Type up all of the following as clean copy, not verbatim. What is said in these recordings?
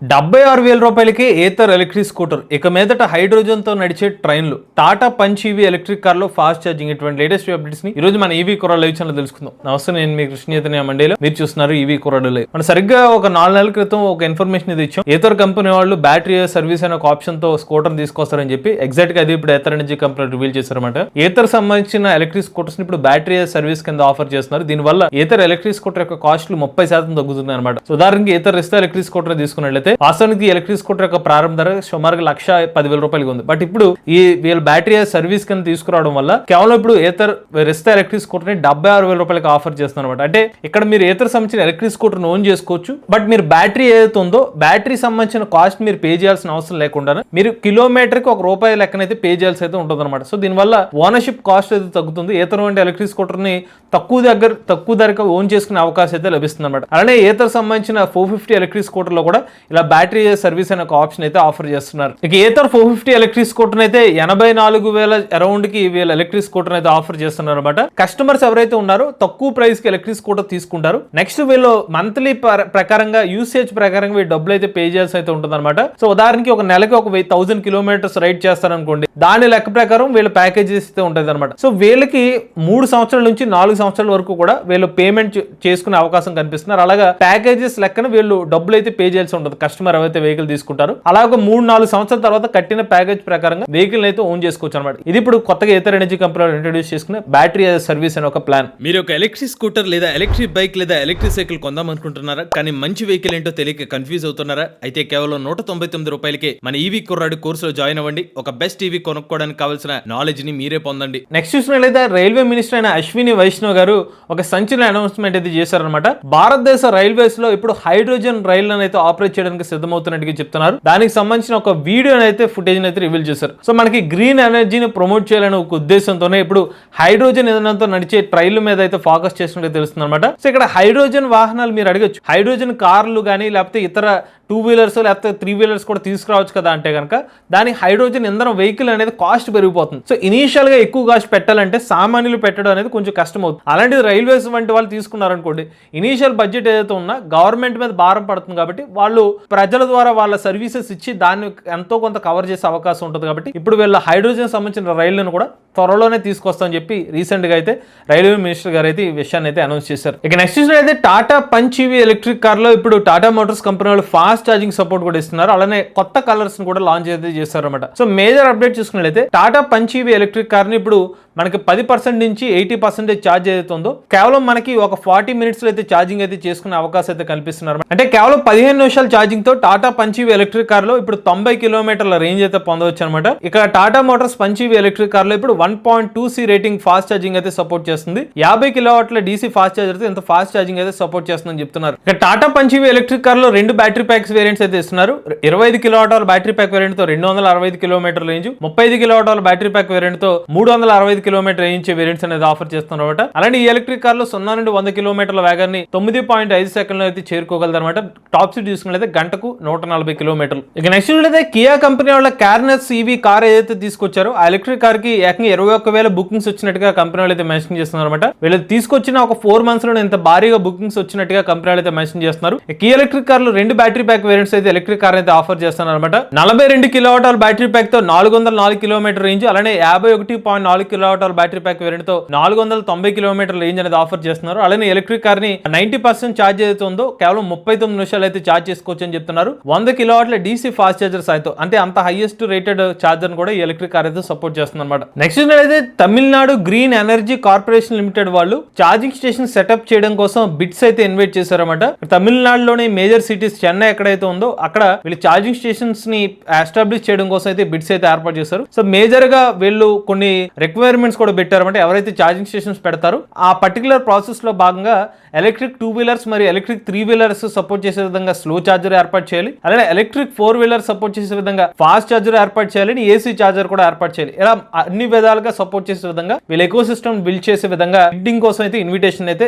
76,000 రూపాయలకి Ather electric scooter, ఇక మీదట హైడ్రోజన్తో నడిచే ట్రైన్లు, టాటా పంచ్ ఈవీ ఎలక్ట్రిక్ కార్లో ఫాస్ట్ ఛార్జింగ్, ఇటువంటి లేటెస్ట్ అప్డేట్స్ ని ఈ రోజు మన ఈవీ కుర్రాడు లైవ్ ఛానల్ తెలుసుకుందాం. నమస్తే, నేను మీ కృష్ణ చైతన్య మండేలో, మీరు చూస్తున్నారు ఈవీ కుర్రాడు లైవ్. మనం సరిగ్గా ఒక 4 నెలల క్రితం ఒక ఇన్ఫర్మేషన్ ఇది ఇచ్చాం. ఏథర్ కంపెనీ వాళ్ళు బ్యాటరీ సర్వీస్ అనే ఒక ఆప్షన్ తో స్కూటర్ తీసుకొస్తారని చెప్పి ఎగ్జాక్ట్ గా అది ఇప్పుడు ఏథర్ ఎనర్జీ కంపెనీ రివీల్ చేశారన్నమాట. ఏథర్ సంబంధించిన ఎలక్ట్రిక్ స్కూటర్స్ ని ఇప్పుడు బ్యాటరీ సర్వీస్ కింద ఆఫర్ చేస్తున్నారు. దీనివల్ల ఏథర్ ఎలక్ట్రిక్ స్కూటర్ యొక్క కాస్ట్లు 30% తగ్గుతున్నాయి అనమాట. ఉదాహరణకి ఏథర్ ఇస్తే ఎలక్ట్రిక్ స్కూటర్ తీసుకున్నట్లయితే వాస్తవానికి ఎలక్ట్రిక్ స్కూటర్ యొక్క ప్రారంభ ధర సుమారుగా 1,10,000 రూపాయలు ఉంది. బట్ ఇప్పుడు ఈ వీళ్ళ బ్యాటరీ సర్వీస్ కింద తీసుకురావడం వల్ల కేవలం ఇప్పుడు ఏథర్ రిస్తా ఎలక్ట్రిక్ స్కూటర్ ని 76,000 రూపాయలకి ఆఫర్ చేస్తున్నారు అనమాట. అంటే ఇక్కడ మీరు ఏథర్ సంబంధించిన ఎలక్ట్రిక్ స్కూటర్ ఓన్ చేసుకోవచ్చు. బట్ మీరు బ్యాటరీ ఏదైతే ఉందో బ్యాటరీ సంబంధించిన కాస్ట్ మీరు పే చేయాల్సిన అవసరం లేకుండా మీరు కిలోమీటర్ కి ₹1 లెక్కనైతే పే చేయాల్సి అయితే ఉంటుంది అనమాట. సో దీనివల్ల ఓనర్షిప్ కాస్ట్ అయితే తగ్గుతుంది. ఏథర్ వంటి ఎలక్ట్రిక్ స్కూటర్ ని తక్కువ ధరకు ఓన్ చేసుకునే అవకాశం అయితే లభిస్తుంది అనమాట. అలానే ఏథర్ సంబంధించిన 450 ఎలక్ట్రిక్ స్కూటర్ లో కూడా ఇలా బ్యాటరీ సర్వీస్ అనే ఒక ఆప్షన్ అయితే ఆఫర్ చేస్తున్నారు. ఇక ఏథర్ 450 ఎలక్ట్రిక్ స్కూటర్ అయితే 84,000 అరౌండ్ కి వీళ్ళ ఎలక్ట్రిక్ స్కూటర్ అయితే ఆఫర్ చేస్తున్నారు అనమాట. కస్టమర్స్ ఎవరైతే ఉన్నారో తక్కువ ప్రైస్ కి ఎలక్ట్రిక్ స్కూటర్ తీసుకుంటారు. నెక్స్ట్ వీళ్ళు మంత్లీ ప్రకారంగా యూసేజ్ ప్రకారంగా వీళ్ళు డబ్బులు అయితే పే చేయాల్సి అయితే ఉంటుంది అనమాట. సో ఉదాహరణకి ఒక నెలకి 1,000 కిలోమీటర్స్ రైడ్ చేస్తారనుకోండి, దాని లెక్క ప్రకారం వీళ్ళ ప్యాకేజెస్ అయితే ఉంటుంది అనమాట. సో వీళ్ళకి 3 సంవత్సరాల నుంచి 4 సంవత్సరాల వరకు కూడా వీళ్ళు పేమెంట్ చేసుకునే అవకాశం కనిపిస్తున్నారు. అలాగా ప్యాకేజెస్ లెక్కన వీళ్ళు డబ్బులు అయితే పే చేయాల్సి ఉంటుంది కస్టమర్ ఎవరైతే వెహికల్ తీసుకుంటారు. అలాగే 3-4 సంవత్సరాల తర్వాత కట్టిన ప్యాకేజ్ ప్రకారంగా వెహికల్ అయితే ఓన్ చేసుకోవచ్చు అనమాట. ఇది ఇప్పుడు కొత్తగా ఏథర్ ఎనర్జీ కంపెనీ ఇంట్రొడ్యూస్ చేసుకునే బ్యాటరీ సర్వీస్ అనే ఒక ప్లాన్. మీరు ఒక ఎలక్ట్రిక్ స్కూటర్ లేదా ఎలక్ట్రిక్ బైక్ లేదా ఎలక్ట్రిక్ సైకిల్ కొందాం అనుకుంటున్నారా? కానీ మంచి వెహికల్ ఏంటో తెలియక కన్ఫ్యూజ్ అవుతున్నారా? అయితే కేవలం 199 రూపాయలకే మన ఈవీ కుర్రాడు కోర్సులో జాయిన్ అవ్వండి. ఒక బెస్ట్ ఈవీ కొనుక్కోవడానికి కావాల్సిన నాలెడ్జ్ ని మీరే పొందండి. నెక్స్ట్ చూసినట్లయితే రైల్వే మినిస్టర్ అయిన అశ్విని వైష్ణవ్ గారు ఒక సంచలన అనౌన్స్మెంట్ అయితే చేశారనమాట. భారతదేశ రైల్వేస్ లో ఇప్పుడు హైడ్రోజన్ రైళ్లను అయితే ఆపరేట్ చేయడానికి సిద్ధమవుతున్నట్టుగా చెప్తున్నారు. దానికి సంబంధించిన ఒక వీడియో అయితే ఫుటేజ్ అయితే రివీల్ చేశారు. సో మనకి గ్రీన్ ఎనర్జీని ప్రమోట్ చేయాలనే ఒక ఉద్దేశంతోనే ఇప్పుడు హైడ్రోజన్ ఇంధనంతో నడిచే ట్రైన్ల మీద అయితే ఫోకస్ చేసినట్టు తెలుస్తుంది అనమాట. సో ఇక్కడ హైడ్రోజన్ వాహనాలు మీరు అడగచ్చు, హైడ్రోజన్ కార్లు కానీ లేకపోతే ఇతర 2 వీలర్స్ లేకపోతే 3 వీలర్స్ కూడా తీసుకురావచ్చు కదా అంటే కనుక దాని హైడ్రోజన్ ఇంధనం వెహికల్ అనేది కాస్ట్ పెరిగిపోతుంది. సో ఇనీషియల్ గా ఎక్కువ కాస్ట్ పెట్టాలంటే సామాన్యులు పెట్టడం అనేది కొంచెం కష్టం అవుతుంది. అలాంటిది రైల్వేస్ వంటి వాళ్ళు తీసుకున్నారనుకోండి, ఇనీషియల్ బడ్జెట్ ఏదైతే ఉన్నా గవర్నమెంట్ మీద భారం పడుతుంది కాబట్టి వాళ్ళు ప్రజల ద్వారా వాళ్ళ సర్వీసెస్ ఇచ్చి దాన్ని ఎంతో కొంత కవర్ చేసే అవకాశం ఉంటుంది. కాబట్టి ఇప్పుడు వీళ్ళ హైడ్రోజన్ సంబంధించిన రైళ్లను కూడా త్వరలోనే తీసుకొస్తామని చెప్పి రీసెంట్ గా అయితే రైల్వే మినిస్టర్ గారు అయితే ఈ విషయాన్ని అయితే అనౌన్స్ చేశారు. ఇక నెక్స్ట్ అయితే Tata punch EV electric car లో ఇప్పుడు టాటా మోటార్స్ కంపెనీ వాళ్ళు ఫాస్ట్ ఛార్జింగ్ సపోర్ట్ కూడా ఇస్తున్నారు. అలానే కొత్త కలర్స్ ని కూడా లాంచ్ అయితే చేస్తారు అనమాట. సో మేజర్ అప్డేట్ చూసుకున్నట్లయితే Tata punch EV electric car ని ఇప్పుడు మనకి 10% నుంచి 80% ఛార్జ్ ఏదైతుందో కేవలం మనకి ఒక 40 మినిట్స్ లో అయితే ఛార్జింగ్ అయితే చేసుకునే అవకాశం అయితే కల్పిస్తున్నారు. అంటే కేవలం 15 నిమిషాల ఛార్జింగ్ తో Tata punch EV electric car లో ఇప్పుడు 90 కిలోమీటర్ల రేంజ్ అయితే పొందవచ్చు అనమాట. ఇక Tata Motors punch EV electric car లో ఇప్పుడు 1.2C రేటింగ్ ఫాస్ట్ ఛార్జింగ్ అయితే సపోర్ట్ చేస్తుంది. 50 కిలోవాట్ల DC ఫాస్ట్ ఛార్జర్ తో ఇంత ఫాస్ట్ ఛార్జింగ్ అయితే సపోర్ట్ చేస్తుందని చెప్తున్నారు. ఇక Tata punch EV electric car లో 2 బ్యాటరీ ప్యాక్స్ వేరియంట్స్ అయితే ఇస్తున్నారు. 25 కిలోవాట్ల బ్యాటరీ ప్యాక్ వేరియంట్ తో 265 కిలోమీటర్ల రేంజ్, 35 కిలోవాట్ల బ్యాటరీ ప్యాక్ వేరియంట్ తో 365 కిలోమీటర్ రేంజ్ వేరియంట్స్ అనేది ఆఫర్ చేస్తున్నారు. అలానే ఈ ఎలక్ట్రిక్ కార్ లో 0 నుండి 100 కిలోమీటర్ల వేగాన్ని 9.5 సెకండ్లో అయితే చేరుకోగలదు అనమాట. టాప్ స్పీడ్ చూసుకున్నట్లయితే గంటకు 140 కిలోమీటర్లు. ఇక నెక్స్ట్ అయితే కియా కంపెనీ వాళ్ళ కార్నెస్ ఈవీ కార్ ఏదైతే తీసుకొచ్చారో ఆ ఎలక్ట్రిక్ కార్ కి ఏకంగా 21,000 బుకింగ్స్ వచ్చినట్టుగా కంపెనీ వాళ్ళు అయితే మెన్షన్ చేస్తున్నారు అనమాట. వీళ్ళు తీసుకొచ్చిన ఒక 4 months లో ఇంత భారీగా బుకింగ్స్ వచ్చినట్టుగా కంపెనీ వాళ్ళు అయితే మెన్షన్ చేస్తున్నారు. కియా ఎలక్ట్రిక్ కార్ లో 2 బ్యాటరీ ప్యాక్ వేరియంట్స్ అయితే ఎలక్ట్రిక్ కార్ అయితే ఆఫర్ చేస్తున్నారు అనమాట. 42 కిలోవాట్ల బ్యాటరీ ప్యాక్ తో 404 కిలోమీటర్ రేంజ్, అలానే 51.4 కిలోవాట్ల బ్యాటరీ ప్యాక్ వేరియంట్ తో 490 కిలోమీటర్ రేంజ్ అనేది ఆఫర్ చేస్తున్నారు. అలానే ఎలక్ట్రిక్ కార్ ని 90% ఛార్జ్ ఏదైతే ఉందో కేవలం 39 నిమిషాలు అయితే ఛార్జ్ చేసుకోవచ్చు అని చెప్తున్నారు. 100 కిలోవాట్ల DC ఫాస్ట్ ఛార్జర్ సాయంతో, అంటే అంత హైయెస్ట్ రేటెడ్ ఛార్జర్ కూడా ఈ ఎలక్ట్రిక్ కార్ అయితే సపోర్ట్ చేస్తుంది అనమాట. నెక్స్ట్ అయితే Tamil Nadu green energy corporation limited వాళ్ళు ఛార్జింగ్ స్టేషన్ సెటప్ చేయడం కోసం బిడ్స్ అయితే ఇన్వైట్ చేశారన్నమాట. తమిళనాడులోని మేజర్ సిటీస్ చెన్నై ఎక్కడైతే ఉందో అక్కడ వీళ్ళు ఛార్జింగ్ స్టేషన్స్ ని ఎస్టాబ్లిష్ చేయడం కోసం అయితే బిడ్స్ అయితే ఏర్పాటు చేశారు. సో మేజర్ గా వీళ్ళు కొన్ని రిక్వైర్మెంట్స్ కూడా పెట్టారు. ఎవరైతే ఛార్జింగ్ స్టేషన్స్ పెడతారు ఆ పర్టికులర్ ప్రాసెస్ లో భాగంగా ఎలక్ట్రిక్ 2 వీలర్స్ మరియు ఎలక్ట్రిక్ 3 వీలర్స్ సపోర్ట్ చేసే విధంగా స్లో ఛార్జర్ ఏర్పాటు చేయాలి. అలానే ఎలక్ట్రిక్ 4 వీలర్ సపోర్ట్ చేసే విధంగా ఫాస్ట్ ఛార్జర్ ఏర్పాటు చేయాలి. AC ఛార్జర్ కూడా ఏర్పాటు చేయాలి. ఇలా అన్ని విధాలుగా సపోర్ట్ చేసే విధంగా వీళ్ళ ఎకో సిస్టమ్ బిల్డ్ చేసే విధంగా బిడ్డింగ్ కోసం అయితే ఇన్విటేషన్ అయితే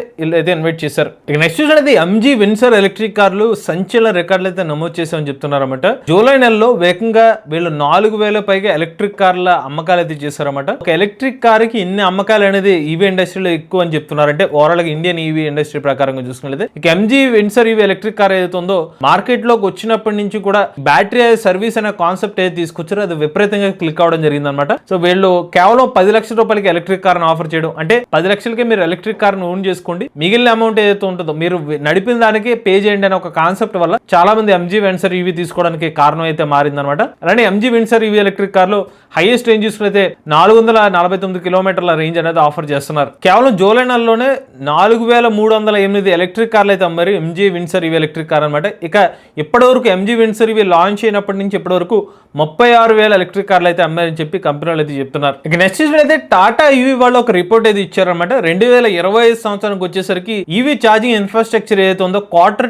ఇన్వైట్ చేశారు. ఇక నెక్స్ట్ చూసినది MG విన్సర్ ఎలక్ట్రిక్ కార్లు సంచలన రికార్డులు అయితే నమోదు చేసామని చెప్తున్నారు అన్నమాట. జూలై నెలలో వేగంగా వీళ్ళు 4,000 పైగా ఎలక్ట్రిక్ కార్ల అమ్మకాలు అయితే చేశారన్నమాట. ఒక ఎలక్ట్రిక్ కార్కి ఇన్ని అమ్మకాలు అనేది ఈవీ ఇండస్ట్రీలో ఎక్కువ అని చెప్తున్నారు. అంటే ఓవరాల్ గా ఇండియన్ ఈవీ ఇండస్ట్రీ ప్రకారంగా చూసుకున్నట్లయితే ఇక MG Windsor EV electric car ఏదైతే ఉందో మార్కెట్ లోకి వచ్చినప్పటి నుంచి కూడా బ్యాటరీ సర్వీస్ అనే కాన్సెప్ట్ ఏది తీసుకొచ్చారో అది విపరీతంగా క్లిక్ అవడం జరిగింది అనమాట. సో వీళ్ళు కేవలం 10 లక్షల రూపాయలకి ఎలక్ట్రిక్ కార్ ఆఫర్ చేయడం, అంటే 10 లక్షలకి మీరు ఎలక్ట్రిక్ కార్ ఓన్ చేసుకోండి, మిగిలిన అమౌంట్ ఏదైతే ఉంటుందో మీరు నడిపిన దానికి పే చేయండి అనే ఒక కాన్సెప్ట్ వల్ల చాలా మంది ఎంజీ వెన్సర్ ఈవీ తీసుకోవడానికి కారణం అయితే మారిందనమాట. అలానే ఎంజీ వెన్సర్ ఈవీ ఎలక్ట్రిక్ కార్ లో హైయెస్ట్ రేంజ్ చూసుకుంటే 449 కిలోమీటర్ల రేంజ్ అనేది ఆఫర్ చేస్తున్నారు. కేవలం జూలై నెలలోనే 4308 ఎలక్ట్రిక్ కార్లు అయితే అమ్మారు MG Windsor EV electric car అనమాట. ఇక ఇప్పటి వరకు ఎంజీ విన్సర్ ఈవీ లాంచ్ అయినప్పటి నుంచి ఇప్పటి వరకు 36,000 ఎలక్ట్రిక్ కార్లు అయితే అమ్మారని చెప్పి కంపెనీలు అయితే చెప్తున్నారు. ఇక నెక్స్ట్ అయితే టాటా ఈవీ వాళ్ళు ఒక రిపోర్ట్ అయితే ఇచ్చారనమాట. 2025 సంవత్సరానికి వచ్చేసరికి ఈవీ ఛార్జింగ్ ఇన్ఫ్రాస్ట్రక్చర్ ఏదైతే ఉందో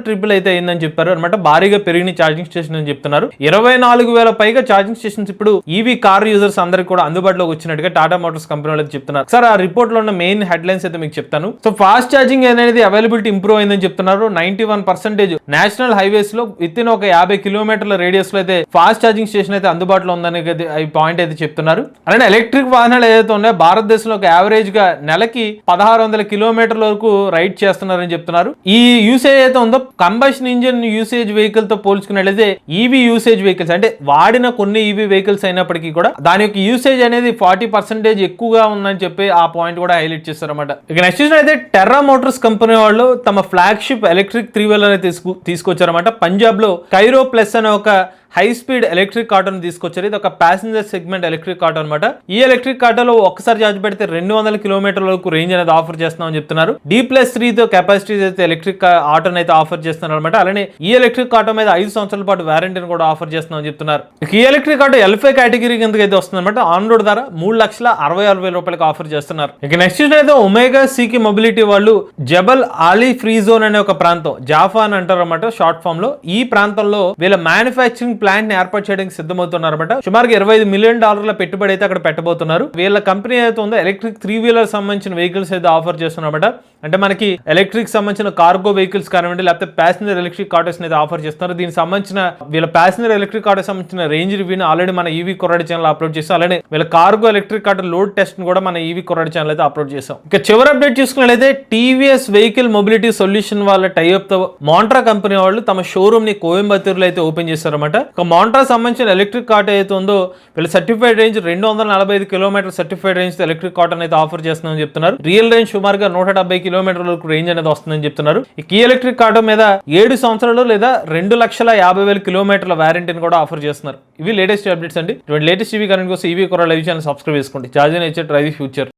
ట్రిపుల్ అయితే అయిందని చెప్పారు అనమాట. భారీగా పెరిగిన ఛార్జింగ్ స్టేషన్ అని చెప్తున్నారు. 24,000 పైగా ఛార్జింగ్ స్టేషన్స్ ఇప్పుడు ఈవీ కార్ యూజర్స్ అందరికి కూడా అందుబాటులోకి వచ్చినట్టుగా టాటా మోటార్స్ కంపెనీ అయితే చెప్తున్నారు. సార్ ఆ రిపోర్ట్ లో ఉన్న మెయిన్ హెడ్ లైన్స్ అయితే మీకు చెప్తాను. సో ఫాస్ట్ ఛార్జింగ్ అనేది అవైలబిలిటీ ఇంప్రూవ్ అయిందని చెప్తున్నారు. 91% నేషనల్ హైవేస్ లో విత్ ఇన్ ఒక 50 కిలోమీటర్ల రేడియస్ లో అయితే ఫాస్ట్ ఛార్జింగ్ స్టేషన్ అయితే అందుబాటులో ఉందని ఈ పాయింట్ అయితే చెప్తున్నారు. అలానే ఎలక్ట్రిక్ వాహనాలు ఏదైతే ఉన్నాయో భారతదేశంలో ఒక యావరేజ్ గా నెలకి 1600 కిలోమీటర్ల వరకు రైడ్ చేస్తున్నారని చెప్తున్నారు. ఈ యూసేజ్ అయితే ఉందో కంబషన్ ఇంజిన్ యూసేజ్ వెహికల్ తో పోల్చుకున్నట్లయితే ఈవీ యూసేజ్ వెహికల్స్ అంటే వాడిన కొన్ని ఈవీ వెహికల్స్ అయినప్పటికీ కూడా దాని యొక్క యూసేజ్ అనేది 40% ఎక్కువగా ఉందని చెప్పి ఆ పాయింట్ కూడా హైలైట్ చేస్తారన్నమాట. ఇక నెక్స్ట్ అయితే టెర్రా మోటార్స్ కంపెనీ వాళ్ళు తమ ఫ్లాగ్షిప్ ఎలక్ట్రిక్ 3-వీలర్ తీసుకొచ్చారన్నమాట. పంజాబ్ లో కైరో ప్లస్ అనే ఒక హై స్పీడ్ ఎలక్ట్రిక్ ఆటోని తీసుకొచ్చారు. ఇది ఒక ప్యాసింజర్ సెగ్మెంట్ ఎలక్ట్రిక్ ఆటో అనమాట. ఈ ఎలక్ట్రిక్ ఆటోలో ఒక్కసారి ఛార్జ్ పెడితే 200 కిలోమీటర్ల వరకు రేంజ్ అనేది ఆఫర్ చేస్తున్నామని చెప్తున్నారు. D+3 తో కెపాసిటీ అయితే ఎలక్ట్రిక్ ఆటోని అయితే ఆఫర్ చేస్తున్నారు అనమాట. అలానే ఈ ఎలక్ట్రిక్ ఆటో మీద 5 సంవత్సరాల పాటు వారంటీని కూడా ఆఫర్ చేస్తున్నామని చెప్తున్నారు. ఈ ఎలక్ట్రిక్ ఆటో L5 కేటగిరీ కిందకి అయితే వస్తుంది అనమాట. ఆన్ రోడ్ ధర 3,66,000 రూపాయలకి ఆఫర్ చేస్తున్నారు. ఇక నెక్స్ట్ అయితే ఒమేగా సీకి మొబిలిటీ వాళ్ళు జబల్ ఆలీ ఫ్రీ జోన్ అనే ఒక ప్రాంతం, జాఫా అని అంటారు అనమాట షార్ట్ ఫామ్ లో. ఈ ప్రాంతంలో వీళ్ళ మ్యానుఫ్యాక్చరింగ్ ప్లాంట్ ని ఏర్పాటు చేయడానికి సిద్ధమవుతున్నారన్నమాట. సుమారుగా $25 మిలియన్ పెట్టుబడి అయితే అక్కడ పెట్టబోతున్నారు. వీళ్ళ కంపెనీ అయితే ఉందో ఎలక్ట్రిక్ 3-వీలర్ సంబంధించిన వెహికల్స్ అయితే ఆఫర్ చేస్తున్నారన్నమాట. అంటే మనకి ఎలక్ట్రిక్ సంబంధించిన కార్గో వెహికల్స్ కానివ్వండి లేకపోతే ప్యాసింజర్ ఎలక్ట్రిక్ ఆటోస్ అయితే ఆఫర్ చేస్తున్నారు. దీనికి సంబంధించిన వీళ్ళ ప్యాసింజర్ ఎలక్ట్రిక్ ఆటో సంబంధించిన రేంజ్ రివ్యూని ఆల్రెడీ మన ఈవీ కొరాడి ఛానల్ అప్లోడ్ చేస్తాం. అలానే వీళ్ళ cargo electric auto load test ని కూడా మన ఈవీ కొరాడి ఛానల్ అయితే అప్లోడ్ చేస్తాం. ఇక చివరి అప్డేట్ చూసుకున్నట్లయితే టీవీఎస్ వెహికల్ మొబిలిటీ సొల్యూషన్ వాళ్ళ టైఅప్ తో మోంట్రా కంపెనీ వాళ్ళు తమ షోరూమ్ ని కోయంబత్తూరులో అయితే ఓపెన్ చేస్తారన్నమాట. మోంట్రా సంబంధించిన ఎలక్ట్రిక్ ఆటో అయితే ఉందో వీళ్ళ certified range 245 kilometre certified range electric auto అయితే ఆఫర్ చేస్తుందని చెప్తున్నారు. రియల్ రేంజ్ సుమారుగా 170 కిలోమీటర్ల వరకు రేంజ్ అనేది వస్తుందని చెప్తున్నారు. ఈ ఎలక్ట్రిక్ ఆటో మీద 7 సంవత్సరాలు లేదా 2,50,000 కిలోమీటర్ల వారంటీని కూడా ఆఫర్ చేస్తున్నారు. ఇవి లేటెస్ట్ అప్డేట్స్ అండి. లేటెస్ట్ ఈవీ కరెంట్ కోసం ఈవీ కొరాడి లైవ్ ఛానల్ సబ్స్క్రైబ్ చేసుకోండి. చార్జింగ్ ఇచ్చే డ్రైవ్ ఫ్యూచర్.